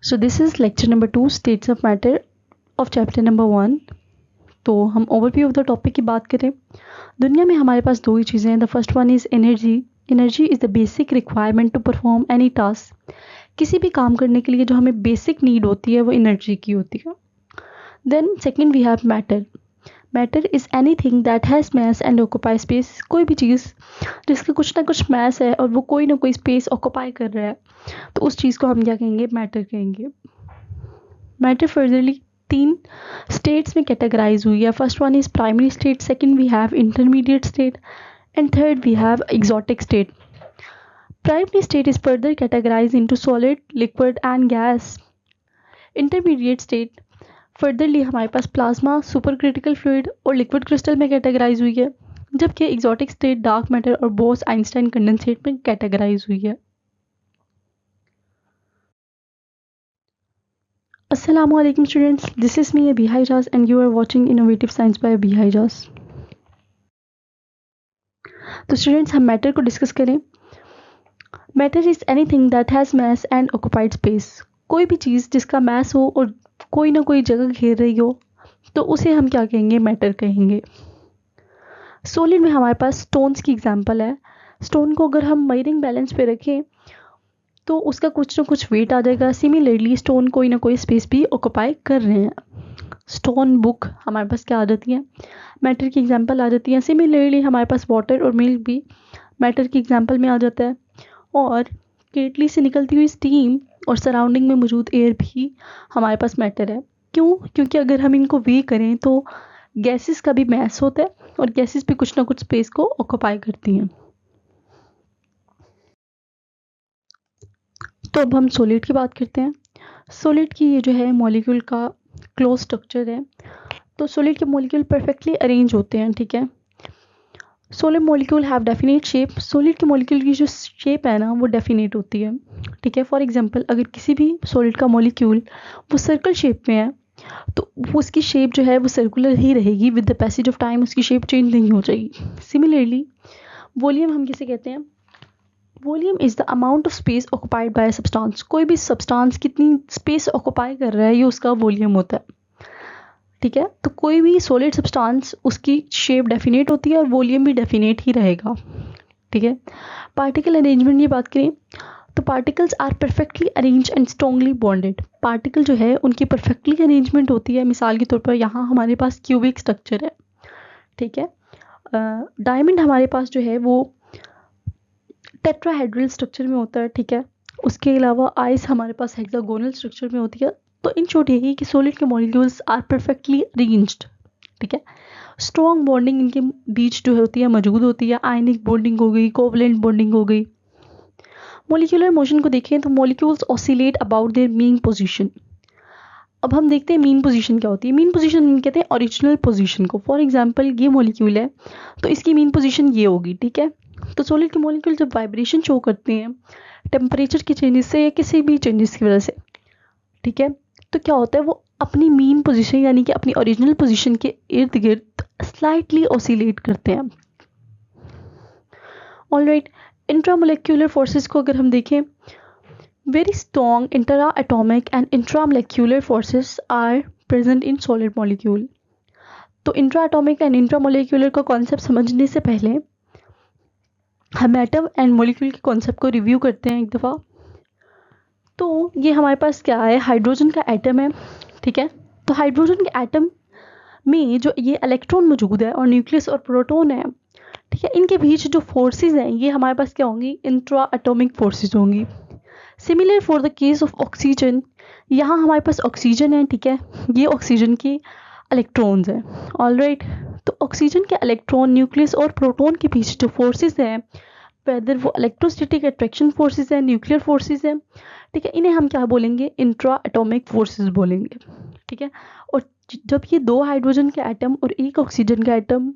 So this is lecture number 2, states of matter of chapter number 1. तो हम overview of the topic की बात करें। दुनिया में हमारे पास दो ही चीज़ें हैं। The first one is energy. Energy is the basic requirement to perform any task. किसी भी काम करने के लिए जो हमें बेसिक नीड होती है वो एनर्जी की होती है। Then second we have matter. Matter is any thing that has mass and occupy space. कोई भी चीज़ जिसका कुछ ना कुछ मैस है और वो कोई ना कोई स्पेस ऑक्यूपाई कर रहा है, तो उस चीज़ को हम क्या कहेंगे? मैटर कहेंगे। मैटर फर्दरली 3 स्टेट्स में कैटेगराइज हुई है। First one is primary state, second we have intermediate state and third we have exotic state. Primary state is further categorise into solid, liquid and gas. Intermediate state furtherly हमारे पास plasma, super critical fluid और liquid crystal में categorise हुई है, जबकि exotic state dark matter और Bose Einstein condensate में categorise हुई है। Assalamualaikum students, this is me Abhi Ijaz and you are watching Innovative Science by Abhi Ijaz। तो स्टूडेंट्स हम मैटर को डिस्कस करें। Matter is anything that has mass and occupied space. कोई भी चीज़ जिसका मैस हो और कोई ना कोई जगह घेर रही हो, तो उसे हम क्या कहेंगे? मैटर कहेंगे। सॉलिड में हमारे पास स्टोन्स की एग्जांपल है। स्टोन को अगर हम मेजरिंग बैलेंस पे रखें तो उसका कुछ ना कुछ वेट आ जाएगा। सिमिलरली स्टोन कोई ना कोई स्पेस भी ऑक्यूपाई कर रहे हैं। स्टोन बुक हमारे पास क्या आ जाती है? मैटर की एग्जांपल आ जाती है। सिमिलरली हमारे पास वाटर और मिल्क भी मैटर की एग्जांपल में आ जाता है। और केटली से निकलती हुई स्टीम और सराउंडिंग में मौजूद एयर भी हमारे पास मैटर है। क्यों? क्योंकि अगर हम इनको वे करें तो गैसेस का भी मैस होता है और गैसेस भी कुछ ना कुछ स्पेस को ऑक्यूपाई करती हैं। तो अब हम सॉलिड की बात करते हैं। सॉलिड की ये जो है मॉलिक्यूल का क्लोज स्ट्रक्चर है। तो सॉलिड के मॉलिक्यूल परफेक्टली अरेंज होते हैं, ठीक है। Solid molecule have definite shape. Solid के मॉलिक्यूल की जो शेप है ना वो डेफिनेट होती है, ठीक है। फॉर एग्जांपल अगर किसी भी सॉलिड का मॉलिक्यूल वो सर्कल शेप में है तो वो उसकी शेप जो है वो सर्कुलर ही रहेगी। With the passage of time उसकी शेप चेंज नहीं हो जाएगी। सिमिलरली वॉल्यूम हम किसे कहते हैं? Volume is the amount of space occupied by substance. कोई भी सब्सटेंस कितनी स्पेस ऑक्यूपाई कर रहा है ये उसका वॉल्यूम होता है, ठीक है। तो कोई भी सॉलिड सब्सटेंस उसकी शेप डेफिनेट होती है और वॉल्यूम भी डेफिनेट ही रहेगा, ठीक है। पार्टिकल अरेंजमेंट की बात करें तो particles are perfectly arrange and strongly bonded. Particle जो है उनकी परफेक्टली अरेंजमेंट होती है। मिसाल के तौर पर यहाँ हमारे पास क्यूबिक स्ट्रक्चर है, ठीक है। डायमंड हमारे पास जो है वो टेट्राहेड्रल स्ट्रक्चर में होता है, ठीक है। उसके अलावा आइस हमारे पास हेक्सागोनल स्ट्रक्चर में होती है। तो इन शॉर्ट यही कि सॉलिड के मॉलिक्यूल्स आर परफेक्टली अरेंज्ड, ठीक है। स्ट्रॉन्ग बॉन्डिंग इनके बीच जो होती है मौजूद होती है। आयनिक बॉन्डिंग हो गई, कोवलेंट बॉन्डिंग हो गई। मॉलिक्यूलर मोशन को देखें तो molecules oscillate about their mean position. अब हम देखते हैं मीन पोजीशन क्या होती है। मीन पोजीशन कहते हैं ओरिजिनल पोजीशन को। फॉर एग्जांपल ये मॉलिक्यूल है तो इसकी मीन पोजीशन ये होगी, ठीक है। तो सॉलिड के मॉलिक्यूल जब वाइब्रेशन शो करते हैं टेम्परेचर के चेंजेस से या किसी भी चेंजेस की वजह से, ठीक है, तो क्या होता है वो अपनी मीन पोजीशन यानी कि अपनी ओरिजिनल पोजीशन के इर्द गिर्द स्लाइटली ऑसिलेट करते हैं। ऑलराइट, इंट्रामोलेक्यूलर फोर्सेस को अगर हम देखें, very strong intra atomic and intramolecular forces are present in solid molecule. तो इंट्रा एटॉमिक एंड इंट्रामोलेक्यूलर का कॉन्सेप्ट समझने से पहले हम एटम एंड मॉलिक्यूल के कॉन्सेप्ट को रिव्यू करते हैं एक दफ़ा। तो ये हमारे पास क्या है? हाइड्रोजन का एटम है, ठीक है। तो हाइड्रोजन के एटम में जो ये इलेक्ट्रॉन मौजूद है और न्यूक्लियस और प्रोटॉन है, ठीक है, इनके बीच जो फोर्सेस हैं ये हमारे पास क्या होंगी? इंट्रा एटॉमिक फोर्सेस होंगी। Similar for the case of oxygen, यहाँ हमारे पास ऑक्सीजन है, ठीक है। ये ऑक्सीजन के इलेक्ट्रॉन्स हैं, ऑलराइट। तो ऑक्सीजन के इलेक्ट्रॉन, न्यूक्लियस और प्रोटॉन के बीच जो फोर्सेस हैं, वेदर वो इलेक्ट्रोस्टैटिक अट्रैक्शन फोर्सेस हैं, न्यूक्लियर फोर्सेस हैं, ठीक है, इन्हें हम क्या बोलेंगे? इंट्रा एटॉमिक फोर्सेस बोलेंगे, ठीक है। और जब ये दो हाइड्रोजन के एटम और एक ऑक्सीजन का एटम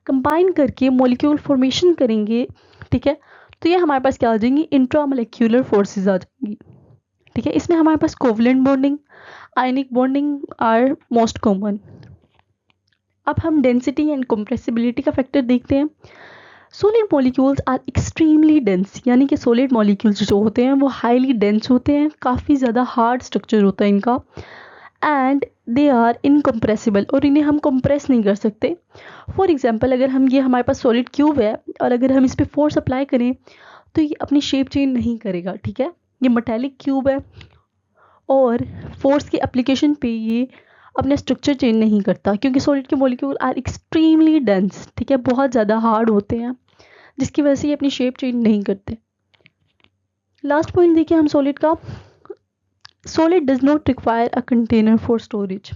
कंबाइन करके मॉलिक्यूल फॉर्मेशन करेंगे, ठीक है, तो ये हमारे पास क्या आ जाएंगी? इंट्रामोलेक्यूलर फोर्सेस आ जाएंगी, ठीक है। इसमें हमारे पास covalent bonding, ionic bonding are most common. अब हम डेंसिटी एंड कंप्रेसिबिलिटी का फैक्टर देखते हैं। Solid molecules are extremely dense, यानी कि सॉलिड मॉलिक्यूल्स जो होते हैं वो हाईली डेंस होते हैं, काफ़ी ज़्यादा हार्ड स्ट्रक्चर होता है इनका, एंड दे आर इनकम्प्रेसिबल, और इन्हें हम कंप्रेस नहीं कर सकते। फॉर एग्जांपल, अगर हम ये हमारे पास सॉलिड क्यूब है और अगर हम इस पर फोर्स अप्लाई करें तो ये अपनी शेप चेंज नहीं करेगा, ठीक है। ये मेटेलिक क्यूब है और फोर्स की एप्लीकेशन पे ये अपना स्ट्रक्चर चेंज नहीं करता, क्योंकि सॉलिड के मॉलिक्यूल आर एक्सट्रीमली डेंस, ठीक है, बहुत ज़्यादा हार्ड होते हैं, जिसकी वजह से ये अपनी शेप चेंज नहीं करते। लास्ट पॉइंट देखिए हम सॉलिड का, solid does not require a container for storage.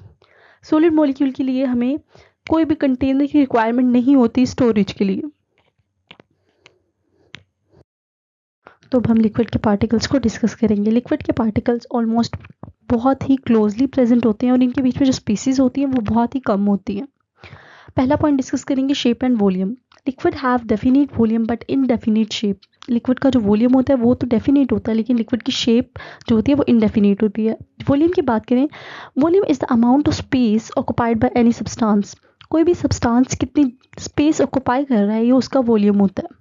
Solid molecule के लिए हमें कोई भी कंटेनर की रिक्वायरमेंट नहीं होती स्टोरेज के लिए। तो अब हम लिक्विड के पार्टिकल्स को डिस्कस करेंगे। लिक्विड के पार्टिकल्स ऑलमोस्ट बहुत ही क्लोजली प्रेजेंट होते हैं और इनके बीच में जो स्पीसीज होती हैं वो बहुत ही कम होती हैं। पहला पॉइंट डिस्कस करेंगे shape and volume. Liquid have definite volume but indefinite shape. Liquid का जो वॉल्यूम होता है वो तो डेफिनेट होता है, लेकिन लिक्विड की शेप जो होती है वो इनडेफिनेट होती है। वॉल्यूम की बात करें, volume is the amount of space occupied by any substance. कोई भी सब्सटेंस कितनी स्पेस ऑक्युपाई कर रहा है ये उसका वॉल्यूम होता है,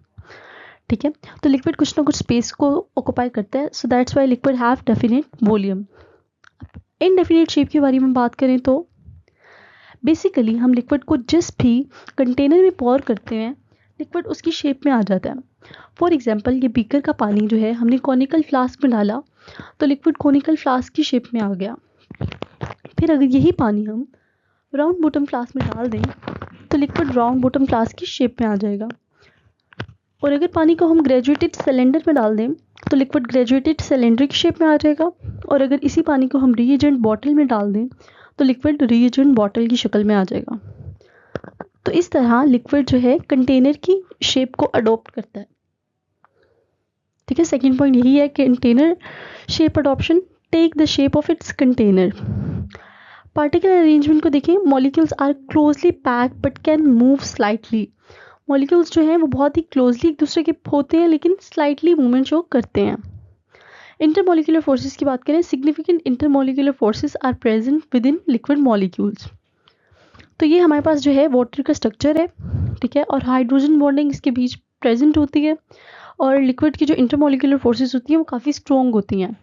ठीक है। तो लिक्विड कुछ ना कुछ स्पेस को ऑक्युपाई करता है, so that's why liquid have definite volume. Indefinite shape के बारे में बात करें तो बेसिकली हम लिक्विड को जिस भी कंटेनर में पोर करते हैं लिक्विड उसकी शेप में आ जाता है। फॉर एग्जांपल, ये बीकर का पानी जो है हमने कॉनिकल फ्लास्क में डाला तो लिक्विड कॉनिकल फ्लास्क की शेप में आ गया। फिर अगर यही पानी हम राउंड बॉटम फ्लास्क में डाल दें तो लिक्विड राउंड बॉटम फ्लास्क की शेप में आ जाएगा। और अगर पानी को हम ग्रेजुएटेड सिलेंडर में डाल दें तो लिक्विड ग्रेजुएटेड सिलेंडर की शेप में आ जाएगा। और अगर इसी पानी को हम रीएजेंट बॉटल में डाल दें तो लिक्विड रीएजेंट बॉटल की शक्ल में आ जाएगा। तो इस तरह लिक्विड जो है कंटेनर की शेप को अडॉप्ट करता है, ठीक है। सेकेंड पॉइंट यही है कि container shape adoption, take the shape of its container. Particle arrangement को देखें, molecules are closely packed but can move slightly. Molecules जो हैं वो बहुत ही क्लोजली एक दूसरे के होते हैं लेकिन स्लाइटली मूवमेंट शो करते हैं। इंटरमॉलिक्यूलर फोर्सेस की बात करें, significant intermolecular forces are present within liquid molecules. तो ये हमारे पास जो है वाटर का स्ट्रक्चर है, ठीक है, और हाइड्रोजन बॉन्डिंग इसके बीच प्रेजेंट होती है और लिक्विड की जो इंटरमॉलिक्यूलर फोर्सेस होती हैं वो काफ़ी स्ट्रॉन्ग होती हैं।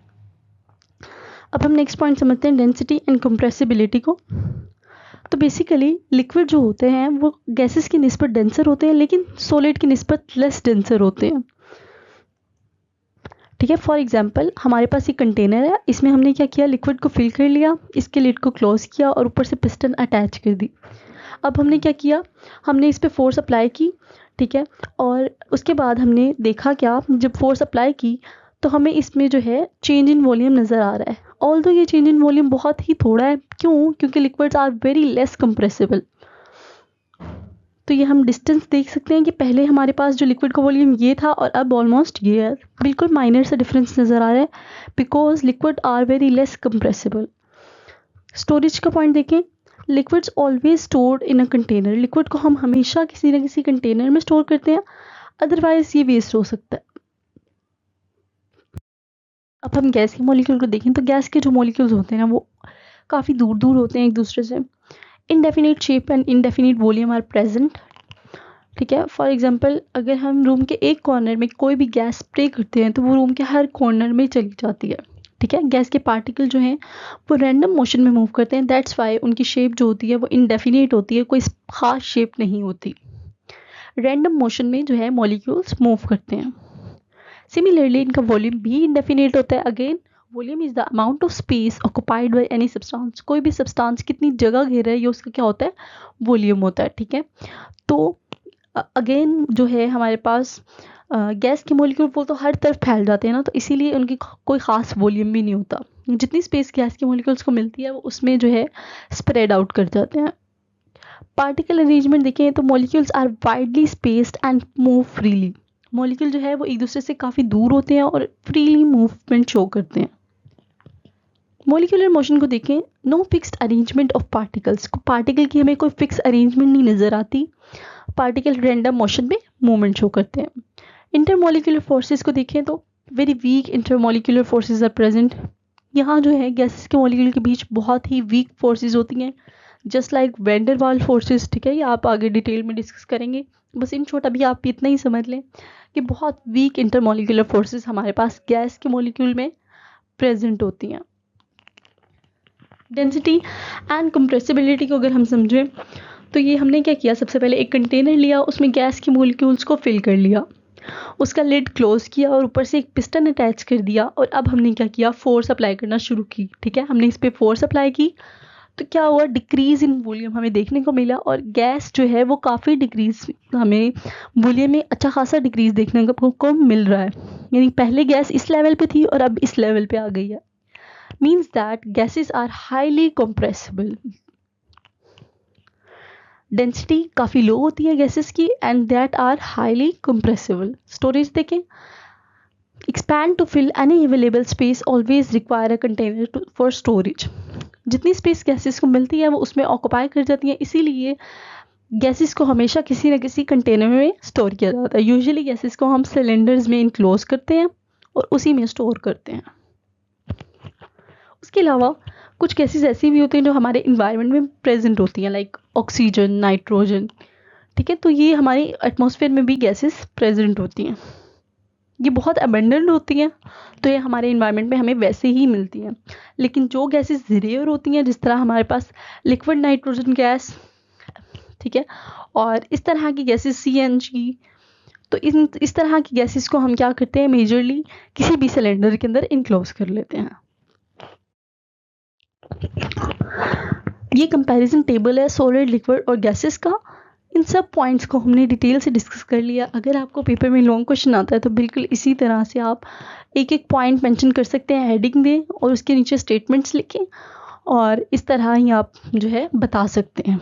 अब हम नेक्स्ट पॉइंट समझते हैं डेंसिटी एंड कंप्रेसिबिलिटी को। तो बेसिकली लिक्विड जो होते हैं वो गैसेस की निस्बत डेंसर होते हैं लेकिन सॉलिड की निस्बत लेस डेंसर होते हैं, ठीक है। फॉर एग्जांपल, हमारे पास ये कंटेनर है, इसमें हमने क्या किया, लिक्विड को फिल कर लिया, इसके लिड को क्लोज किया और ऊपर से पिस्टन अटैच कर दी। अब हमने क्या किया, हमने इस पर फोर्स अप्लाई की, ठीक है, और उसके बाद हमने देखा क्या, जब फोर्स अप्लाई की तो हमें इसमें जो है चेंज इन वॉल्यूम नज़र आ रहा है। ऑल्दो ये चेंज इन वॉल्यूम बहुत ही थोड़ा है, क्यों, क्योंकि liquids are very less compressible. तो ये हम डिस्टेंस देख सकते हैं कि पहले हमारे पास जो लिक्विड का वॉल्यूम ये था और अब ऑलमोस्ट ये है, बिल्कुल माइनर सा डिफरेंस नज़र आ रहा है because liquid are very less compressible. Storage का पॉइंट देखें, liquids always stored in a container. Liquid को हम हमेशा किसी न किसी कंटेनर में स्टोर करते हैं, अदरवाइज ये वेस्ट हो सकता है। अब हम गैस के मॉलिक्यूल को देखें तो गैस के जो मॉलिक्यूल्स होते हैं ना वो काफ़ी दूर दूर होते हैं एक दूसरे से। Indefinite shape and indefinite volume are present, ठीक है। फॉर एग्जांपल, अगर हम रूम के एक कॉर्नर में कोई भी गैस स्प्रे करते हैं तो वो रूम के हर कॉर्नर में चली जाती है, ठीक है। गैस के पार्टिकल जो हैं वो रैंडम मोशन में मूव करते हैं, दैट्स वाई उनकी शेप जो होती है वो इनडेफिनेट होती है, कोई खास शेप नहीं होती। रैंडम मोशन में जो है मॉलिक्यूल्स मूव करते हैं। सिमिलरली इनका वॉल्यूम भी इनडेफिनेट होता है। Again, volume is the amount of space occupied by any substance. कोई भी सब्सटेंस कितनी जगह घेर रहा है ये उसका क्या होता है, वॉल्यूम होता है, ठीक है। तो अगेन जो है हमारे पास गैस के मॉलिक्यूल वो तो हर तरफ फैल जाते हैं ना, तो इसीलिए उनकी कोई ख़ास वॉल्यूम भी नहीं होता। जितनी स्पेस गैस के मॉलिक्यूल्स को मिलती है वो उसमें जो है स्प्रेड आउट कर जाते हैं। पार्टिकल अरेंजमेंट देखें तो molecules are widely spaced and move freely. Molecule जो है वो एक दूसरे से काफ़ी दूर होते हैं और फ्रीली मूवमेंट शो करते हैं। मॉलिक्यूलर मोशन को देखें, no fixed arrangement of particles. Particle की हमें कोई फिक्स अरेंजमेंट नहीं नज़र आती, पार्टिकल रैंडम मोशन में मूवमेंट शो करते हैं। इंटरमॉलिक्यूलर फोर्सेस को देखें तो very weak intermolecular forces are present. यहाँ जो है गैसेस के मॉलिक्यूल के बीच बहुत ही वीक फोर्सेस होती हैं just like van der Waals forces, ठीक है, ये आप आगे डिटेल में डिस्कस करेंगे। बस इन शॉर्ट अभी आप इतना ही समझ लें कि बहुत वीक इंटरमोलिकुलर फोर्सेस हमारे पास गैस के मॉलिक्यूल में प्रेजेंट होती हैं। डेंसिटी एंड कंप्रेसिबिलिटी को अगर हम समझें तो ये हमने क्या किया, सबसे पहले एक कंटेनर लिया, उसमें गैस के मॉलिक्यूल्स को फिल कर लिया, उसका लिड क्लोज किया और ऊपर से एक पिस्टन अटैच कर दिया, और अब हमने क्या किया, फोर्स अप्लाई करना शुरू की। ठीक है, हमने इस पर फोर्स अप्लाई की तो क्या हुआ, डिक्रीज इन वॉल्यूम हमें देखने को मिला, और गैस जो है वो काफ़ी डिक्रीज, हमें वॉल्यूम में अच्छा खासा डिक्रीज देखने को मिल रहा है। यानी पहले गैस इस लेवल पे थी और अब इस लेवल पे आ गई है। Means that gases are highly compressible. Density काफ़ी लो होती है गैसेस की and that are highly compressible. Storage देखें, expand to fill any available space always require a container for storage. जितनी स्पेस गैसेस को मिलती है वो उसमें ऑक्यूपाई कर जाती हैं, इसीलिए गैसेस को हमेशा किसी न किसी कंटेनर में स्टोर किया जाता है। यूजुअली गैसेस को हम सिलेंडर्स में इनक्लोज करते हैं और उसी में स्टोर करते हैं। उसके अलावा कुछ गैसेस ऐसी भी होती हैं जो हमारे इन्वायरमेंट में प्रेजेंट होती हैं, लाइक ऑक्सीजन, नाइट्रोजन। ठीक है, तो ये हमारे एटमॉस्फेयर में भी गैसेस प्रेजेंट होती हैं, ये बहुत अबंडेंट होती हैं, तो ये हमारे इन्वायरमेंट में हमें वैसे ही मिलती हैं। लेकिन जो गैसेस रेयर होती हैं, जिस तरह हमारे पास लिक्विड नाइट्रोजन गैस, ठीक है, और इस तरह की गैसेस CNG, तो इस तरह की गैसेस को हम क्या करते हैं, मेजरली किसी भी सिलेंडर के अंदर इनक्लोज कर लेते हैं। ये कंपैरिजन टेबल है सॉलिड, लिक्विड और गैसेस का। इन सब पॉइंट्स को हमने डिटेल से डिस्कस कर लिया। अगर आपको पेपर में लॉन्ग क्वेश्चन आता है तो बिल्कुल इसी तरह से आप एक एक पॉइंट मेंशन कर सकते हैं, हेडिंग दें और उसके नीचे स्टेटमेंट्स लिखें, और इस तरह ही आप जो है बता सकते हैं।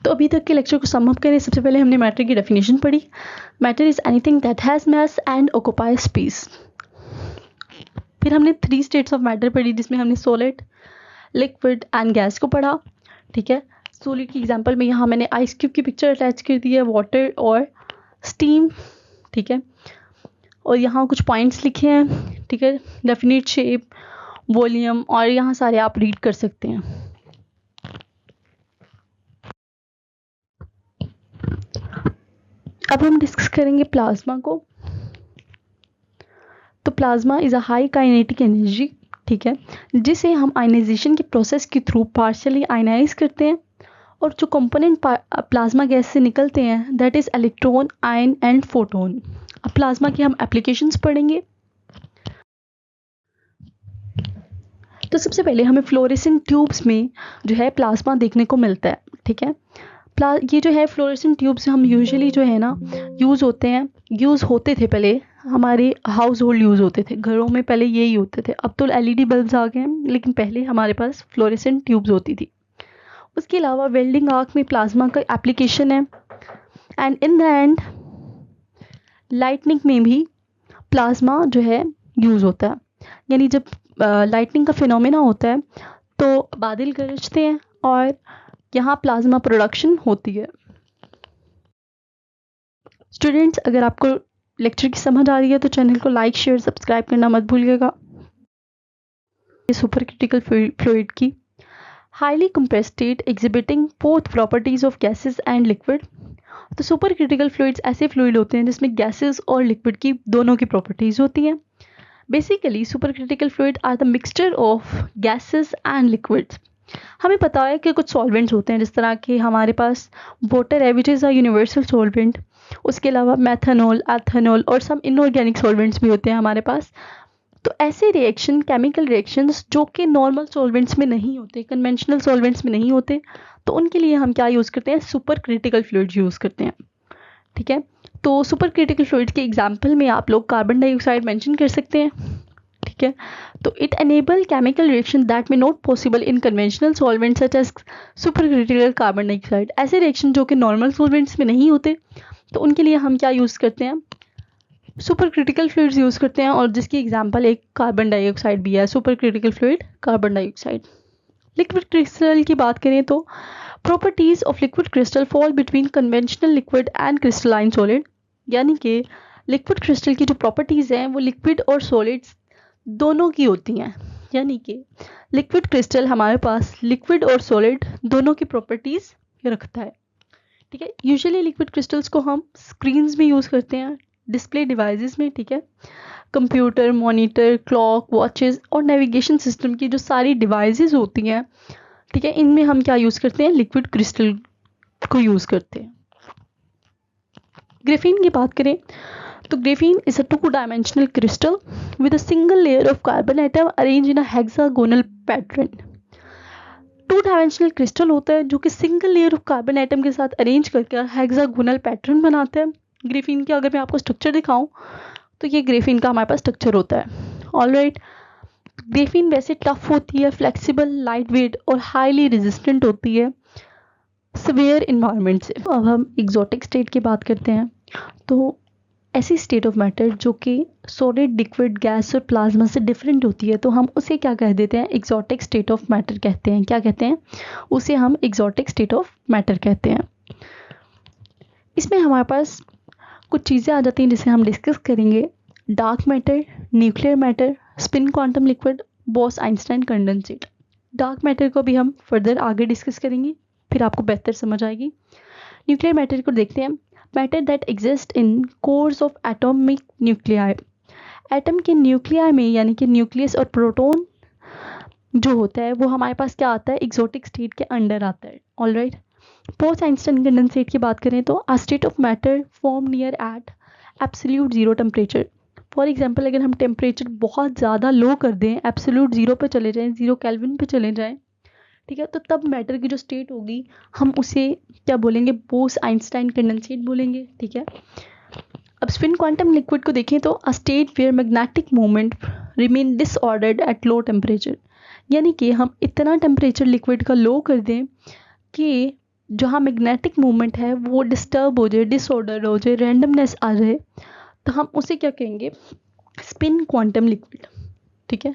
तो अभी तक के लेक्चर को सम अप करें। सबसे पहले हमने मैटर की डेफिनेशन पढ़ी। Matter is anything that has mass and occupy space. फिर हमने 3 स्टेट्स ऑफ मैटर पढ़ी, जिसमें हमने सॉलिड, लिक्विड एंड गैस को पढ़ा। ठीक है, सॉलिड की एग्जांपल में यहाँ मैंने आइस क्यूब की पिक्चर अटैच कर दी है, वाटर और स्टीम। ठीक है, और यहाँ कुछ पॉइंट्स लिखे हैं। ठीक है, डेफिनेट शेप, वॉल्यूम, और यहाँ सारे आप रीड कर सकते हैं। अब हम डिस्कस करेंगे प्लाज्मा को। तो plasma is a high kinetic energy, ठीक है, जिसे हम आयनाइजेशन के प्रोसेस के थ्रू पार्शियली आयनाइज करते हैं, और जो कंपोनेंट प्लाज्मा गैस से निकलते हैं that is electron, ion and photon. अब प्लाज्मा की हम एप्लीकेशंस पढ़ेंगे। तो सबसे पहले हमें फ्लोरेसेंट ट्यूब्स में जो है प्लाज्मा देखने को मिलता है। ठीक है, ये जो है फ्लोरेसेंट ट्यूब्स हम यूजुअली जो है ना यूज़ होते थे पहले, हमारे हाउस होल्ड यूज़ होते थे, घरों में पहले यही होते थे। अब तो LED बल्ब्स आ गए हैं, लेकिन पहले हमारे पास फ्लोरेसेंट ट्यूब्स होती थी। उसके अलावा वेल्डिंग आर्क में प्लाज्मा का एप्लीकेशन है, and in the end lightning में भी प्लाज्मा जो है यूज़ होता है। यानी जब लाइटनिंग का फिनोमेना होता है तो बादल गरजते हैं और यहाँ प्लाज्मा प्रोडक्शन होती है। स्टूडेंट्स, अगर आपको लेक्चर की समझ आ रही है तो चैनल को लाइक, शेयर, सब्सक्राइब करना मत भूलिएगा। सुपर क्रिटिकल फ्लूइड की highly compressed state exhibiting both properties of gases and liquid. तो सुपर क्रिटिकल फ्लूइड्स ऐसे फ्लूइड होते हैं जिसमें गैसेस और लिक्विड की दोनों की प्रॉपर्टीज होती हैं। Basically super critical fluid are the mixture of gases and liquids. हमें पता है कि कुछ सॉल्वेंट्स होते हैं, जिस तरह के हमारे पास वाटर है which is a universal solvent. उसके अलावा मेथनॉल, एथेनॉल और सम इनऑर्गेनिक सॉल्वेंट्स भी होते हैं हमारे पास। तो ऐसे रिएक्शन, केमिकल रिएक्शंस जो कि नॉर्मल सॉल्वेंट्स में नहीं होते, कन्वेंशनल सॉल्वेंट्स में नहीं होते, तो उनके लिए हम क्या यूज़ करते हैं, सुपर क्रिटिकल फ्लूइड यूज़ करते हैं। ठीक है, तो सुपर क्रिटिकल फ्लूइड के एग्जाम्पल में आप लोग कार्बन डाइऑक्साइड मेंशन कर सकते हैं। ठीक है, तो it enable chemical reaction that may not possible in conventional solvent such as super critical carbon dioxide. ऐसे रिएक्शन जो कि नॉर्मल सॉल्वेंट्स में नहीं होते, तो उनके लिए हम क्या यूज़ करते हैं, सुपर क्रिटिकल फ्लूइड्स यूज़ करते हैं, और जिसकी एग्जांपल एक कार्बन डाइऑक्साइड भी है, super critical fluid carbon dioxide. Liquid crystal की बात करें तो properties of liquid crystal fall between conventional liquid and crystalline solid. यानी कि लिक्विड क्रिस्टल की जो प्रॉपर्टीज़ हैं वो लिक्विड और सॉलिड्स दोनों की होती हैं। यानी कि लिक्विड क्रिस्टल हमारे पास लिक्विड और सॉलिड दोनों की प्रॉपर्टीज़ रखता है। ठीक है, यूजुअली लिक्विड क्रिस्टल्स को हम स्क्रीन्स में यूज़ करते हैं, डिस्प्ले डिवाइसेस में। ठीक है, कंप्यूटर, मॉनिटर, क्लॉक, वॉचेस और नेविगेशन सिस्टम की जो सारी डिवाइसेस होती हैं, ठीक है, इनमें हम क्या यूज़ करते हैं, लिक्विड क्रिस्टल को यूज़ करते हैं। ग्रेफीन की बात करें तो graphene is a 2 dimensional crystal with a single layer of carbon atom arrange in a hexagonal pattern. 2 dimensional crystal होता है जो कि single layer of carbon atom के साथ अरेंज करके हेक्सागोनल पैटर्न बनाता है। ग्रेफीन के अगर मैं आपको स्ट्रक्चर दिखाऊं तो ये ग्रेफीन का हमारे पास स्ट्रक्चर होता है। ऑलराइट, ग्रेफीन वैसे टफ होती है, फ्लेक्सिबल, लाइट वेट और हाईली रेजिस्टेंट होती है सिवियर इन्वायरमेंट से। अब हम एग्जॉटिक स्टेट की बात करते हैं। तो ऐसी स्टेट ऑफ मैटर जो कि सॉलिड, लिक्विड, गैस और प्लाज्मा से डिफरेंट होती है, तो हम उसे क्या कह देते हैं, एग्जॉटिक स्टेट ऑफ मैटर कहते हैं। क्या कहते हैं उसे, हम एग्जॉटिक स्टेट ऑफ मैटर कहते हैं। इसमें हमारे पास कुछ चीज़ें आ जाती हैं जिसे हम डिस्कस करेंगे। Dark matter, nuclear matter, spin quantum liquid, boss Einstein condensate. Dark matter को भी हम फर्दर आगे डिस्कस करेंगे, फिर आपको बेहतर समझ आएगी। न्यूक्लियर मैटर को देखते हैं। Matter that exist in course of atomic nuclei. Atom के न्यूक्लियाई में, यानी कि न्यूक्लियस और प्रोटॉन जो होता है वो हमारे पास क्या आता है, एक्सोटिक स्टेट के अंडर आता है। ऑलराइट, पोस्ट आइंस्टाइन कंडेंसेट की बात करें तो a state of matter form near at absolute zero temperature. For example, अगर हम टेम्परेचर बहुत ज़्यादा लो कर दें, एब्सोल्यूट जीरो पे चले जाएं, 0 केल्विन पे चले जाएं, ठीक है, तो तब मैटर की जो स्टेट होगी हम उसे क्या बोलेंगे, पोस्ट आइंस्टाइन कंडेंसेट बोलेंगे। ठीक है, अब स्पिन क्वांटम लिक्विड को देखें तो a state where magnetic moment remain disordered at low temperature. यानी कि हम इतना टेम्परेचर लिक्विड का लो कर दें कि जहाँ मैग्नेटिक मूवमेंट है वो डिस्टर्ब हो जाए, डिसऑर्डर हो जाए, रैंडमनेस आ जाए, तो हम उसे क्या कहेंगे, स्पिन क्वांटम लिक्विड। ठीक है,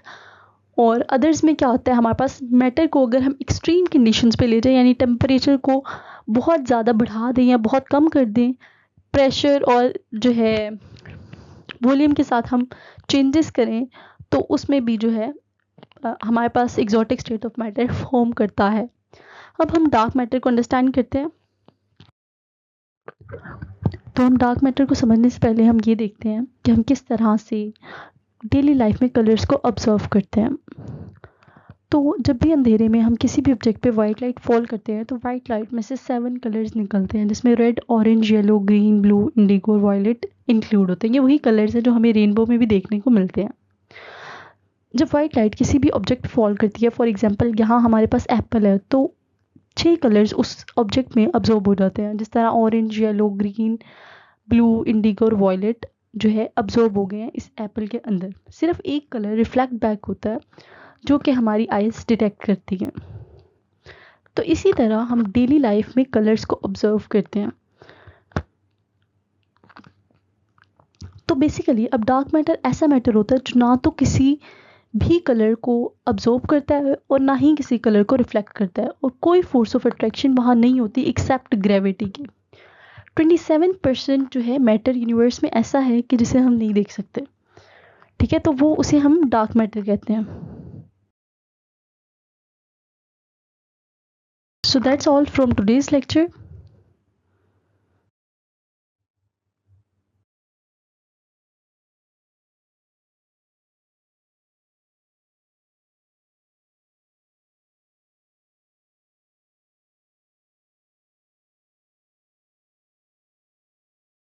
और अदर्स में क्या होता है, हमारे पास मैटर को अगर हम एक्सट्रीम कंडीशंस पे ले जाएं, यानी टेम्परेचर को बहुत ज़्यादा बढ़ा दें या बहुत कम कर दें, प्रेशर और जो है वॉल्यूम के साथ हम चेंजेस करें, तो उसमें भी जो है हमारे पास exotic state of matter form करता है। अब हम डार्क मैटर को अंडरस्टैंड करते हैं। तो हम डार्क मैटर को समझने से पहले हम ये देखते हैं कि हम किस तरह से डेली लाइफ में कलर्स को ऑब्जर्व करते हैं। तो जब भी अंधेरे में हम किसी भी ऑब्जेक्ट पे वाइट लाइट फॉल करते हैं तो वाइट लाइट में से 7 कलर्स निकलते हैं, जिसमें red, orange, yellow, green, blue, Indigo और वायलेट इंक्लूड होते हैं। ये वही कलर्स हैं जो हमें रेनबो में भी देखने को मिलते हैं। जब वाइट लाइट किसी भी ऑब्जेक्ट फॉल करती है, फॉर एग्जांपल यहाँ हमारे पास एप्पल है, तो 6 कलर्स उस ऑब्जेक्ट में अब्जॉर्ब हो जाते हैं, जिस तरह orange, yellow, green, blue, Indigo और वायलेट जो है अब्जॉर्ब हो गए हैं इस एप्पल के अंदर। सिर्फ एक कलर रिफ्लेक्ट बैक होता है जो कि हमारी आइज डिटेक्ट करती हैं। तो इसी तरह हम डेली लाइफ में कलर्स को ऑब्जर्व करते हैं। तो बेसिकली अब डार्क मैटर ऐसा मैटर होता है जो ना तो किसी भी कलर को अब्जॉर्ब करता है और ना ही किसी कलर को रिफ्लेक्ट करता है, और कोई फोर्स ऑफ अट्रैक्शन वहाँ नहीं होती एक्सेप्ट ग्रेविटी की। 27% जो है मैटर यूनिवर्स में ऐसा है कि जिसे हम नहीं देख सकते। ठीक है, तो वो उसे हम डार्क मैटर कहते हैं। So that's all from today's lecture.